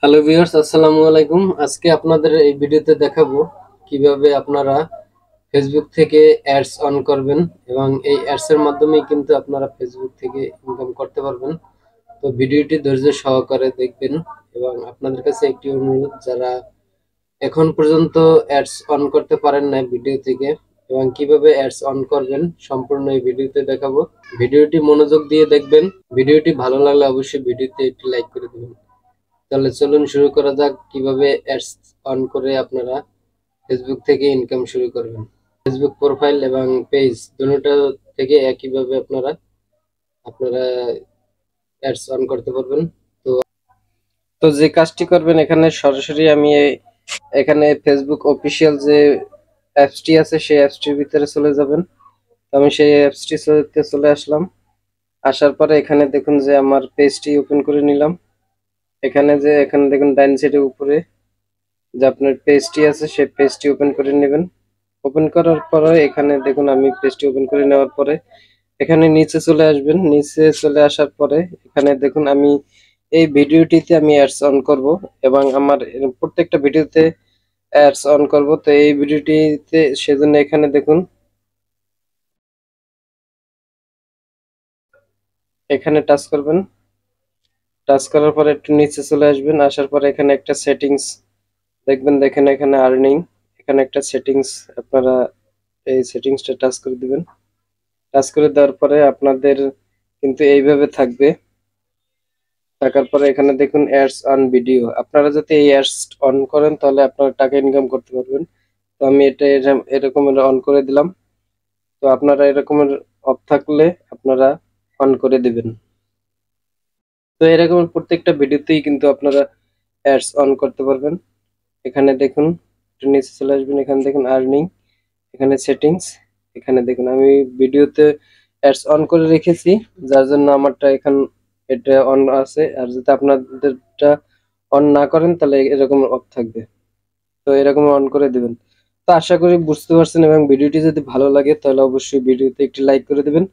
Hello viewers, আসসালামু আলাইকুম। আজকে আপনাদের এই ভিডিওতে দেখাবো কিভাবে আপনারা ফেসবুক থেকে অ্যাডস অন করবেন এবং এই অ্যাডস এর মাধ্যমেই কিন্তু আপনারা ফেসবুক থেকে ইনকাম করতে পারবেন। তো ভিডিওটি ধৈর্য সহকারে দেখবেন এবং আপনাদের কাছে একটি অনুরোধ, যারা এখন পর্যন্ত অ্যাডস অন করতে পারেন না ভিডিও থেকে এবং কিভাবে অ্যাডস অন করবেন সম্পূর্ণ এই ভিডিওতে দেখাবো। ভিডিওটি মনোযোগ দিয়ে দেখবেন। ভিডিওটি ভালো লাগলে অবশ্যই ভিডিওতে একটি লাইক করে দিবেন। তাহলে চলুন শুরু করা যাক কিভাবে অ্যাডস অন করে আপনারা ফেসবুক থেকে ইনকাম শুরু করবেন। ফেসবুক প্রোফাইল এবং পেজ দুটোটা থেকে একইভাবে আপনারা আপনারা অ্যাডস অন করতে পারবেন। তো তো যে কাজটি করবেন, এখানে সরাসরি আমি এখানে ফেসবুক অফিসিয়াল যে অ্যাপসটি আছে সেই অ্যাপসটির ভিতরে চলে যাবেন। তো আমি সেই অ্যাপসটি চলে আসলাম। আসার পরে এখানে দেখুন যে আমার পেজটি ওপেন করে নিলাম। এখানে দেখুন ডাইন সাইডের উপরে যে আপনার পেজটি আছে সেই পেজটি ওপেন করে নেবেন। ওপেন করার পরে এখানে দেখুন আমি পেজটি ওপেন করে নেওয়ার পরে এখানে নিচে চলে আসবেন। নিচে চলে আসার পরে এখানে দেখুন আমি এই ভিডিওটিতে আমি অ্যাডস অন করব এবং আমার প্রত্যেকটা ভিডিওতে অ্যাডস অন করব। তো এই ভিডিওটিতে সেজন্য এখানে দেখুন এখানে টাচ করবেন। টাচ করার পরে একটু নিচে চলে আসবেন। আসার পরে এখানে একটা সেটিংস দেখবেন, দেখেন এখানে আর্নিং, এখানে একটা সেটিংস আপনারা এই সেটিংসটা টাচ করে দিবেন। টাচ করে দেওয়ার পরে আপনাদের কিন্তু এইভাবে থাকবে। থাকার পরে এখানে দেখুন অ্যাডস অন ভিডিও। আপনারা যদি এই অ্যাডস অন করেন তাহলে আপনারা টাকা ইনকাম করতে পারবেন। তো আমি এটা এরকম অন করে দিলাম। তো আপনারা এরকমের অফ থাকলে আপনারা অন করে দিবেন। তো এরকম প্রত্যেকটা ভিডিওতেই কিন্তু আপনারা অ্যাডস অন করতে পারবেন। এখানে দেখুন একটু নিচে চলে আসবেন। এখানে দেখুন আর্নিং, এখানে সেটিংস, এখানে দেখুন আমি ভিডিওতে অ্যাডস অন করে রেখেছি, যার জন্য আমারটা এটা অন আছে। আর যদি আপনাদেরটা অন না করেন তাহলে এরকম অফ থাকবে। তো এরকম অন করে দিবেন। তো আশা করি বুঝতে পারছেন এবং ভিডিওটি যদি ভালো লাগে তাহলে অবশ্যই ভিডিওতে একটি লাইক করে দিবেন,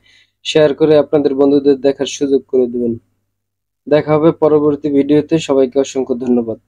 শেয়ার করে আপনাদের বন্ধুদের দেখার সুযোগ করে দিবেন। দেখা হবে পরবর্তী ভিডিওতে। সবাইকে অসংখ্য ধন্যবাদ।